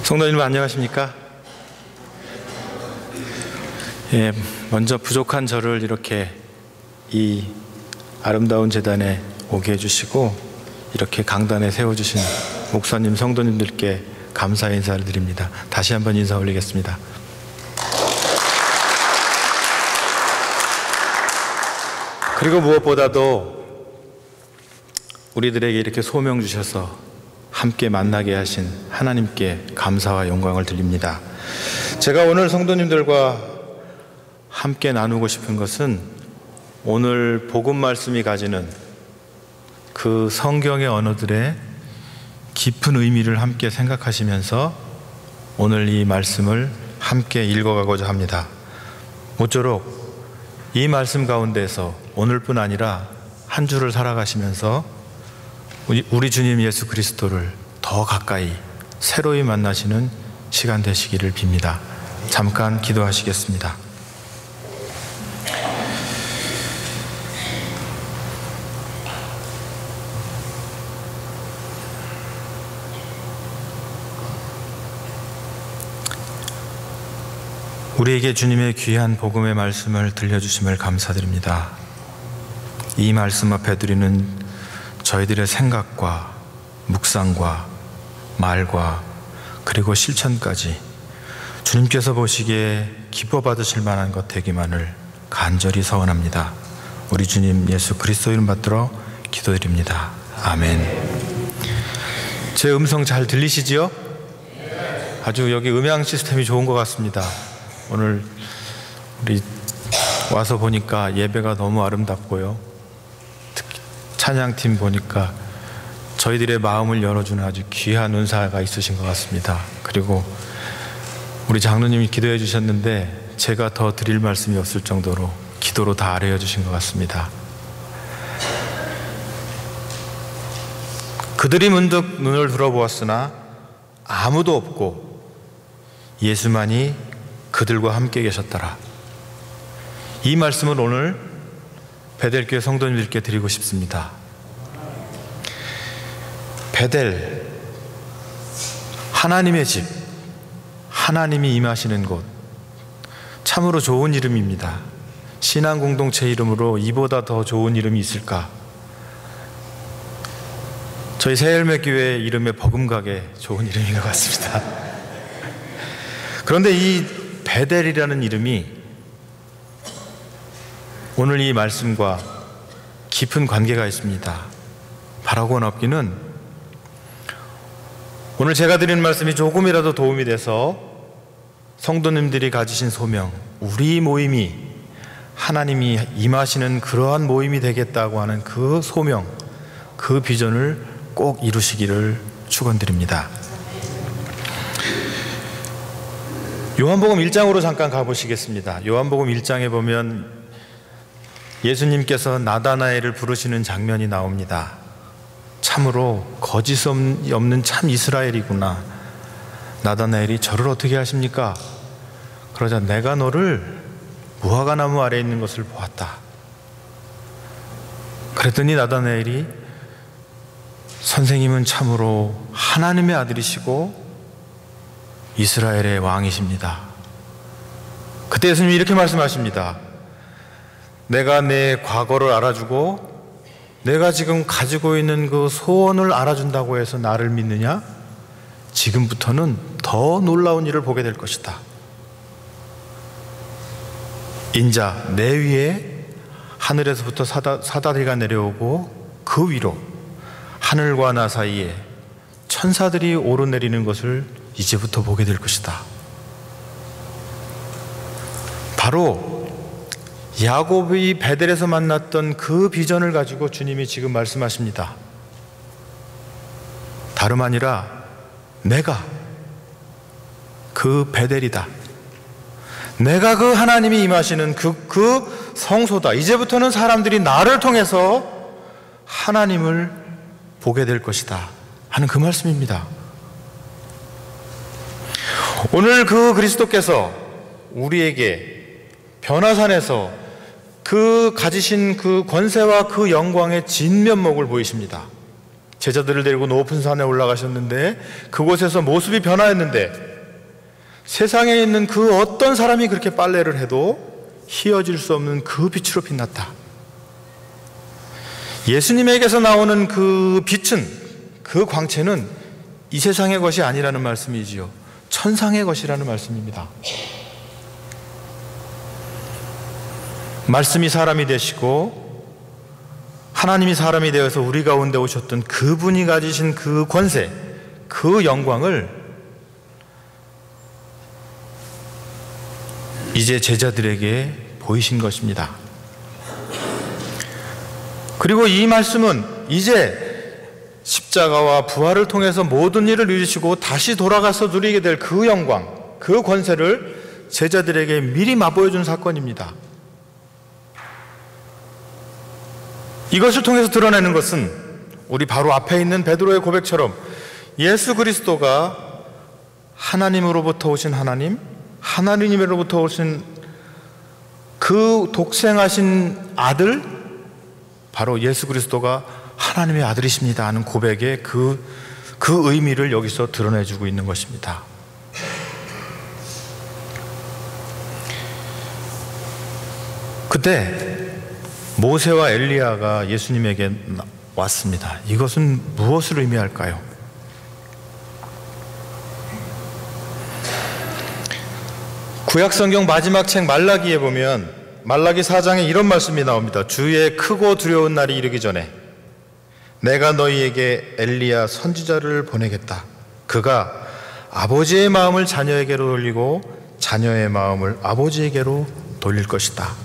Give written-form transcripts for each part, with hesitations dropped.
성도님 안녕하십니까? 먼저 부족한 저를 이렇게 이 아름다운 제단에 오게 해주시고 이렇게 강단에 세워주신 목사님, 성도님들께 감사의 인사를 드립니다. 다시 한번 인사 올리겠습니다. 그리고 무엇보다도 우리들에게 이렇게 소명 주셔서 함께 만나게 하신 하나님께 감사와 영광을 드립니다. 제가 오늘 성도님들과 함께 나누고 싶은 것은 오늘 복음 말씀이 가지는 그 성경의 언어들의 깊은 의미를 함께 생각하시면서 오늘 이 말씀을 함께 읽어가고자 합니다. 모쪼록 이 말씀 가운데서 오늘뿐 아니라 한 주를 살아가시면서 우리 주님 예수 그리스도를 더 가까이 새로이 만나시는 시간 되시기를 빕니다. 잠깐 기도하시겠습니다. 우리에게 주님의 귀한 복음의 말씀을 들려주심을 감사드립니다. 이 말씀 앞에 드리는 저희들의 생각과 묵상과 말과 그리고 실천까지 주님께서 보시기에 기뻐 받으실 만한 것 되기만을 간절히 서원합니다. 우리 주님 예수 그리스도 이름 받들어 기도드립니다. 아멘. 제 음성 잘 들리시지요? 아주 여기 음향 시스템이 좋은 것 같습니다. 오늘 우리 와서 보니까 예배가 너무 아름답고요. 특히 찬양팀 보니까 저희들의 마음을 열어주는 아주 귀한 은사가 있으신 것 같습니다. 그리고 우리 장로님이 기도해 주셨는데 제가 더 드릴 말씀이 없을 정도로 기도로 다 아뢰어 주신 것 같습니다. 그들이 문득 눈을 들어보았으나 아무도 없고 예수만이 그들과 함께 계셨더라. 이 말씀을 오늘 베델교회 성도님들께 드리고 싶습니다. 베델, 하나님의 집, 하나님이 임하시는 곳, 참으로 좋은 이름입니다. 신앙 공동체 이름으로 이보다 더 좋은 이름이 있을까? 저희 새열매교회 이름의 버금가게 좋은 이름인 것 같습니다. 그런데 이 베델이라는 이름이 오늘 이 말씀과 깊은 관계가 있습니다. 바라고 넘기는 오늘 제가 드리는 말씀이 조금이라도 도움이 돼서 성도님들이 가지신 소명, 우리 모임이 하나님이 임하시는 그러한 모임이 되겠다고 하는 그 소명, 그 비전을 꼭 이루시기를 축원드립니다. 요한복음 1장으로 잠깐 가보시겠습니다. 요한복음 1장에 보면 예수님께서 나다나엘을 부르시는 장면이 나옵니다. 참으로 거짓 없는 참 이스라엘이구나. 나다나엘이 저를 어떻게 하십니까? 그러자 내가 너를 무화과나무 아래에 있는 것을 보았다. 그랬더니 나다나엘이 선생님은 참으로 하나님의 아들이시고 이스라엘의 왕이십니다. 그때 예수님이 이렇게 말씀하십니다. 내가 내 과거를 알아주고 내가 지금 가지고 있는 그 소원을 알아준다고 해서 나를 믿느냐? 지금부터는 더 놀라운 일을 보게 될 것이다. 인자 내 위에 하늘에서부터 사다리가 내려오고 그 위로 하늘과 나 사이에 천사들이 오르내리는 것을 이제부터 보게 될 것이다. 바로 야곱이 베델에서 만났던 그 비전을 가지고 주님이 지금 말씀하십니다. 다름 아니라 내가 그 베델이다. 내가 그 하나님이 임하시는 그 성소다. 이제부터는 사람들이 나를 통해서 하나님을 보게 될 것이다 하는 그 말씀입니다. 오늘 그 그리스도께서 우리에게 변화산에서 그 가지신 그 권세와 그 영광의 진면목을 보이십니다. 제자들을 데리고 높은 산에 올라가셨는데 그곳에서 모습이 변화했는데 세상에 있는 그 어떤 사람이 그렇게 빨래를 해도 희어질 수 없는 그 빛으로 빛났다. 예수님에게서 나오는 그 빛은, 그 광채는 이 세상의 것이 아니라는 말씀이지요. 천상의 것이라는 말씀입니다. 말씀이 사람이 되시고 하나님이 사람이 되어서 우리 가운데 오셨던 그분이 가지신 그 권세, 그 영광을 이제 제자들에게 보이신 것입니다. 그리고 이 말씀은 이제 십자가와 부활을 통해서 모든 일을 이루시고 다시 돌아가서 누리게 될 그 영광, 그 권세를 제자들에게 미리 맛보여준 사건입니다. 이것을 통해서 드러내는 것은 우리 바로 앞에 있는 베드로의 고백처럼 예수 그리스도가 하나님으로부터 오신 하나님, 하나님으로부터 오신 그 독생하신 아들, 바로 예수 그리스도가 하나님의 아들이십니다 하는 고백의 그 의미를 여기서 드러내주고 있는 것입니다. 그때 모세와 엘리야가 예수님에게 왔습니다. 이것은 무엇을 의미할까요? 구약성경 마지막 책 말라기에 보면 말라기 4장에 이런 말씀이 나옵니다. 주의 크고 두려운 날이 이르기 전에 내가 너희에게 엘리야 선지자를 보내겠다. 그가 아버지의 마음을 자녀에게로 돌리고 자녀의 마음을 아버지에게로 돌릴 것이다.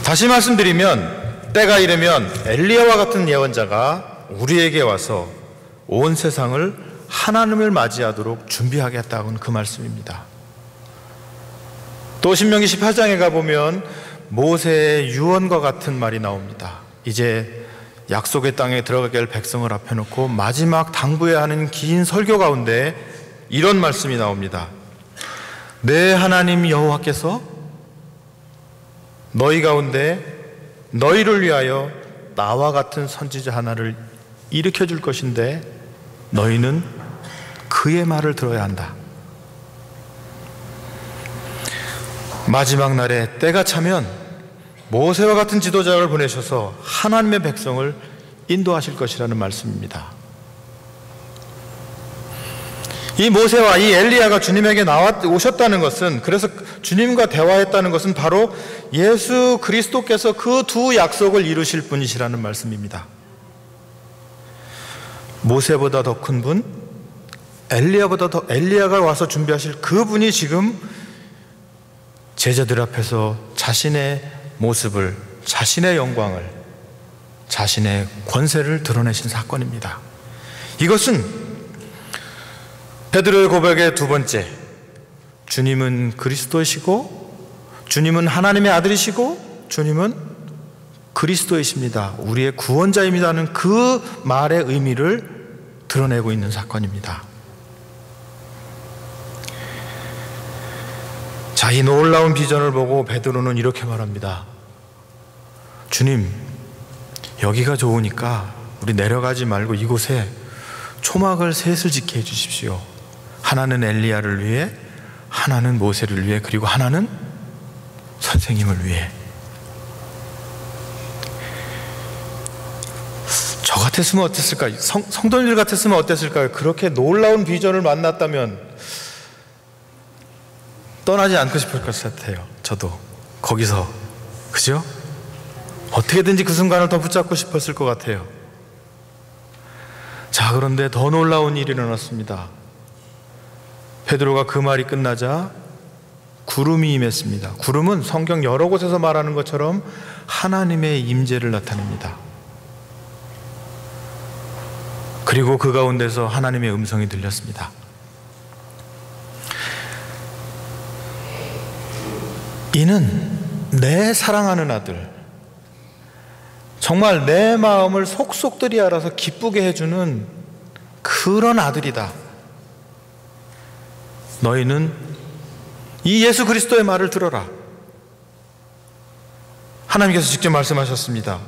다시 말씀드리면 때가 이르면 엘리야와 같은 예언자가 우리에게 와서 온 세상을 하나님을 맞이하도록 준비하겠다고는 그 말씀입니다. 또 신명기 18장에 가보면 모세의 유언과 같은 말이 나옵니다. 이제 약속의 땅에 들어가게 할 백성을 앞에 놓고 마지막 당부해야 하는 긴 설교 가운데 이런 말씀이 나옵니다. 내 하나님 여호와께서 너희 가운데 너희를 위하여 나와 같은 선지자 하나를 일으켜 줄 것인데 너희는 그의 말을 들어야 한다. 마지막 날에 때가 차면 모세와 같은 지도자를 보내셔서 하나님의 백성을 인도하실 것이라는 말씀입니다. 이 모세와 이 엘리야가 주님에게 오셨다는 것은, 그래서 주님과 대화했다는 것은 바로 예수 그리스도께서 그 두 약속을 이루실 분이시라는 말씀입니다. 모세보다 더 큰 분, 엘리야가 와서 준비하실 그 분이 지금 제자들 앞에서 자신의 모습을, 자신의 영광을, 자신의 권세를 드러내신 사건입니다. 이것은 베드로의 고백의 두 번째, 주님은 그리스도이시고 주님은 하나님의 아들이시고 주님은 그리스도이십니다, 우리의 구원자입니다는 그 말의 의미를 드러내고 있는 사건입니다. 자, 이 놀라운 비전을 보고 베드로는 이렇게 말합니다. 주님, 여기가 좋으니까 우리 내려가지 말고 이곳에 초막을 셋을 짓게 해주십시오. 하나는 엘리야를 위해, 하나는 모세를 위해, 그리고 하나는 선생님을 위해. 저 같았으면 어땠을까요? 성도님들 같았으면 어땠을까요? 그렇게 놀라운 비전을 만났다면 떠나지 않고 싶을 것 같아요. 저도 거기서, 그죠? 어떻게든지 그 순간을 더 붙잡고 싶었을 것 같아요. 자, 그런데 더 놀라운 일이 일어났습니다. 베드로가 그 말이 끝나자 구름이 임했습니다. 구름은 성경 여러 곳에서 말하는 것처럼 하나님의 임재를 나타냅니다. 그리고 그 가운데서 하나님의 음성이 들렸습니다. 이는 내 사랑하는 아들, 정말 내 마음을 속속들이 알아서 기쁘게 해주는 그런 아들이다. 너희는 이 예수 그리스도의 말을 들어라. 하나님께서 직접 말씀하셨습니다.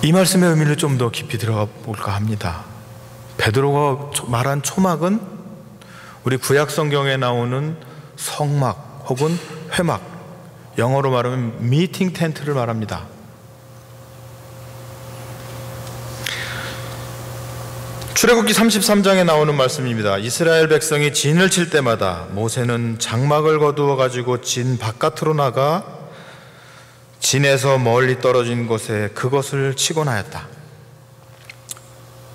이 말씀의 의미를 좀 더 깊이 들어가 볼까 합니다. 베드로가 말한 초막은 우리 구약 성경에 나오는 성막 혹은 회막, 영어로 말하면 미팅 텐트를 말합니다. 출애굽기 33장에 나오는 말씀입니다. 이스라엘 백성이 진을 칠 때마다 모세는 장막을 거두어 가지고 진 바깥으로 나가 진에서 멀리 떨어진 곳에 그것을 치곤 하였다.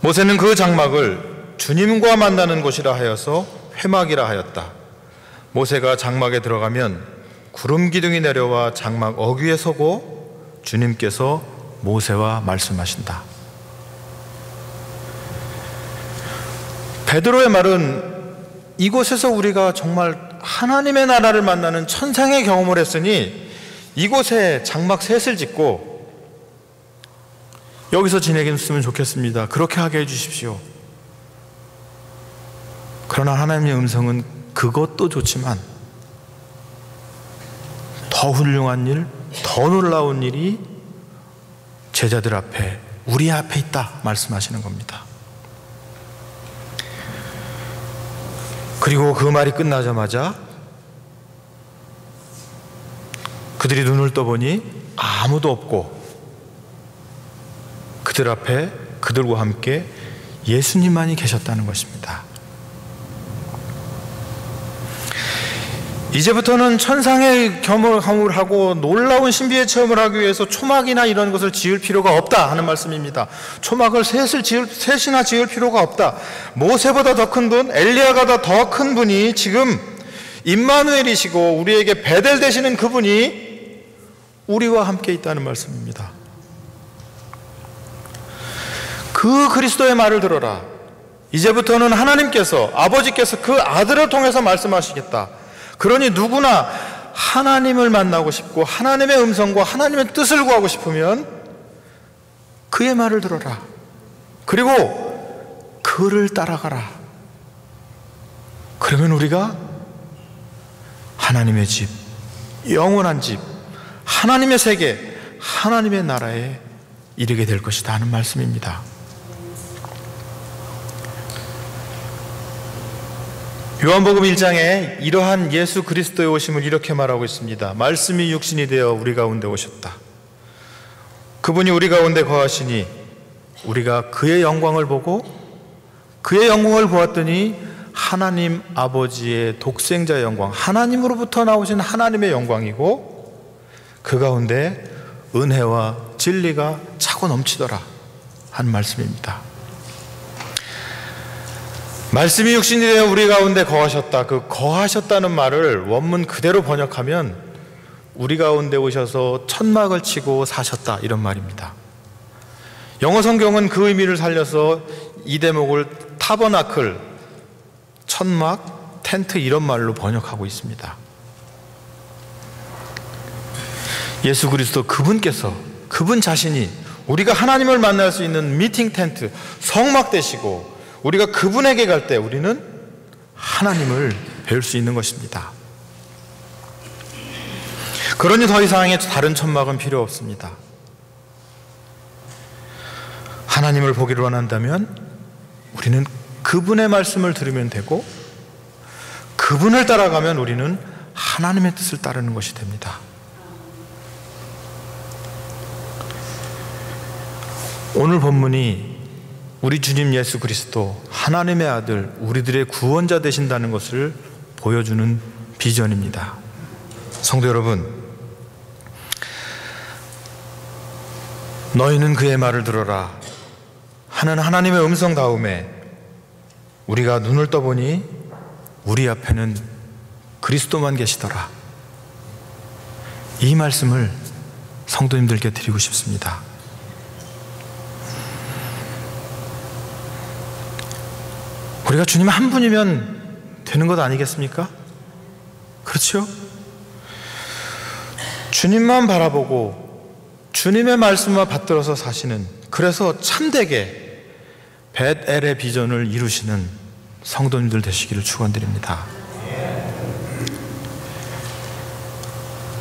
모세는 그 장막을 주님과 만나는 곳이라 하여서 회막이라 하였다. 모세가 장막에 들어가면 구름 기둥이 내려와 장막 어귀에 서고 주님께서 모세와 말씀하신다. 베드로의 말은 이곳에서 우리가 정말 하나님의 나라를 만나는 천상의 경험을 했으니 이곳에 장막 셋을 짓고 여기서 지내겠으면 좋겠습니다. 그렇게 하게 해주십시오. 그러나 하나님의 음성은 그것도 좋지만 더 훌륭한 일, 더 놀라운 일이 제자들 앞에, 우리 앞에 있다 말씀하시는 겁니다. 그리고 그 말이 끝나자마자 그들이 눈을 떠보니 아무도 없고 그들 앞에 그들과 함께 예수님만이 계셨다는 것입니다. 이제부터는 천상의 경험을 하고 놀라운 신비의 체험을 하기 위해서 초막이나 이런 것을 지을 필요가 없다 하는 말씀입니다. 초막을 셋이나 지을 필요가 없다. 모세보다 더 큰 분, 엘리야보다 더 큰 분이 지금 임마누엘이시고 우리에게 베델 되시는 그분이 우리와 함께 있다는 말씀입니다. 그 그리스도의 말을 들어라. 이제부터는 하나님께서, 아버지께서 그 아들을 통해서 말씀하시겠다. 그러니 누구나 하나님을 만나고 싶고 하나님의 음성과 하나님의 뜻을 구하고 싶으면 그의 말을 들어라. 그리고 그를 따라가라. 그러면 우리가 하나님의 집, 영원한 집, 하나님의 세계, 하나님의 나라에 이르게 될 것이다 하는 말씀입니다. 요한복음 1장에 이러한 예수 그리스도의 오심을 이렇게 말하고 있습니다. 말씀이 육신이 되어 우리 가운데 오셨다. 그분이 우리 가운데 거하시니 우리가 그의 영광을 보고 그의 영광을 보았더니 하나님 아버지의 독생자의 영광, 하나님으로부터 나오신 하나님의 영광이고 그 가운데 은혜와 진리가 차고 넘치더라 한 말씀입니다. 말씀이 육신이 되어 우리 가운데 거하셨다. 그 거하셨다는 말을 원문 그대로 번역하면 우리 가운데 오셔서 천막을 치고 사셨다 이런 말입니다. 영어 성경은 그 의미를 살려서 이 대목을 타버나클, 천막, 텐트 이런 말로 번역하고 있습니다. 예수 그리스도 그분께서, 그분 자신이 우리가 하나님을 만날 수 있는 미팅 텐트, 성막 되시고 우리가 그분에게 갈 때 우리는 하나님을 배울 수 있는 것입니다. 그러니 더 이상의 다른 천막은 필요 없습니다. 하나님을 보기를 원한다면 우리는 그분의 말씀을 들으면 되고 그분을 따라가면 우리는 하나님의 뜻을 따르는 것이 됩니다. 오늘 본문이 우리 주님 예수 그리스도 하나님의 아들, 우리들의 구원자 되신다는 것을 보여주는 비전입니다. 성도 여러분, 너희는 그의 말을 들어라 하는 하나님의 음성 다음에 우리가 눈을 떠보니 우리 앞에는 그리스도만 계시더라. 이 말씀을 성도님들께 드리고 싶습니다. 우리가 주님 한 분이면 되는 것 아니겠습니까? 그렇죠? 주님만 바라보고 주님의 말씀만 받들어서 사시는, 그래서 참되게 벳엘의 비전을 이루시는 성도님들 되시기를 축원드립니다.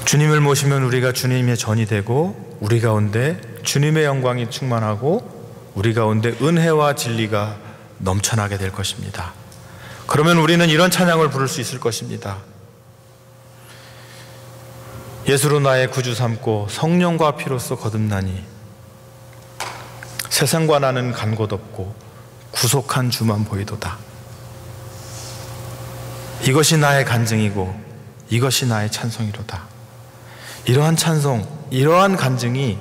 주님을 모시면 우리가 주님의 전이 되고 우리 가운데 주님의 영광이 충만하고 우리 가운데 은혜와 진리가 넘쳐나게 될 것입니다. 그러면 우리는 이런 찬양을 부를 수 있을 것입니다. 예수로 나의 구주 삼고 성령과 피로써 거듭나니 세상과 나는 간 곳 없고 구속한 주만 보이도다. 이것이 나의 간증이고 이것이 나의 찬송이로다. 이러한 찬송, 이러한 간증이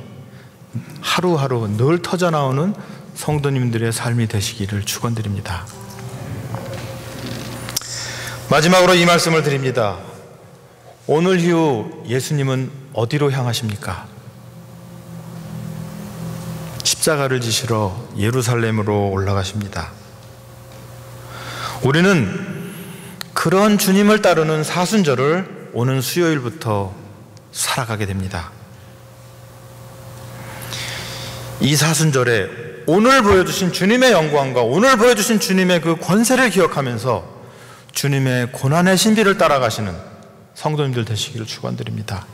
하루하루 늘 터져나오는 성도님들의 삶이 되시기를 축원드립니다. 마지막으로 이 말씀을 드립니다. 오늘 이후 예수님은 어디로 향하십니까? 십자가를 지시러 예루살렘으로 올라가십니다. 우리는 그런 주님을 따르는 사순절을 오는 수요일부터 살아가게 됩니다. 이 사순절에 오늘 보여주신 주님의 영광과 오늘 보여주신 주님의 그 권세를 기억하면서 주님의 고난의 신비를 따라가시는 성도님들 되시기를 축원드립니다.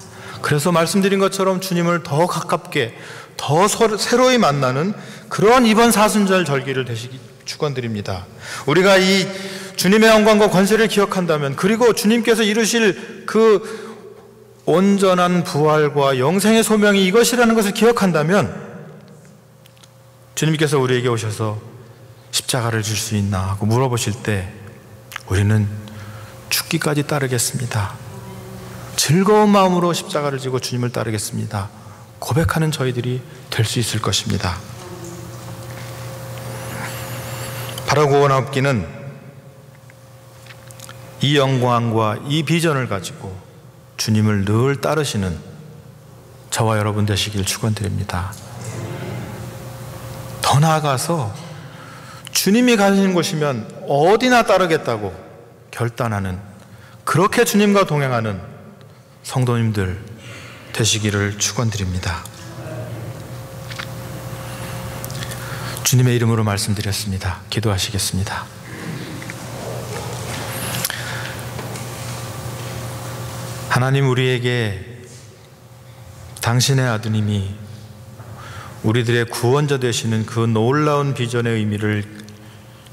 그래서 말씀드린 것처럼 주님을 더 가깝게 더 새로이 만나는 그런 이번 사순절 절기를 되시기 축원드립니다. 우리가 이 주님의 영광과 권세를 기억한다면, 그리고 주님께서 이루실 그 온전한 부활과 영생의 소명이 이것이라는 것을 기억한다면, 주님께서 우리에게 오셔서 십자가를 질 수 있나 하고 물어보실 때 우리는 죽기까지 따르겠습니다, 즐거운 마음으로 십자가를 지고 주님을 따르겠습니다 고백하는 저희들이 될 수 있을 것입니다. 바라고 원하옵기는 이 영광과 이 비전을 가지고 주님을 늘 따르시는 저와 여러분 되시길 축원드립니다. 더 나아가서 주님이 가시는 곳이면 어디나 따르겠다고 결단하는, 그렇게 주님과 동행하는 성도님들 되시기를 축원드립니다. 주님의 이름으로 말씀드렸습니다. 기도하시겠습니다. 하나님, 우리에게 당신의 아드님이 우리들의 구원자 되시는 그 놀라운 비전의 의미를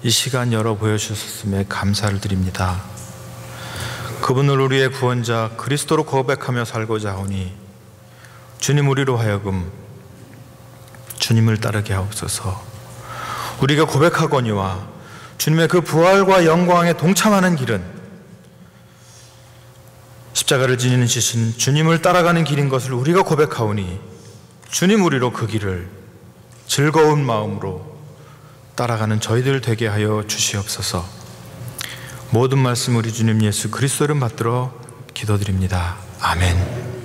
이 시간 열어 보여주셨음에 감사를 드립니다. 그분을 우리의 구원자 그리스도로 고백하며 살고자 하오니 주님, 우리로 하여금 주님을 따르게 하옵소서. 우리가 고백하거니와 주님의 그 부활과 영광에 동참하는 길은 십자가를 지니신 주님을 따라가는 길인 것을 우리가 고백하오니 주님, 우리로 그 길을 즐거운 마음으로 따라가는 저희들 되게 하여 주시옵소서. 모든 말씀 우리 주님 예수 그리스도 이름 받들어 기도드립니다. 아멘.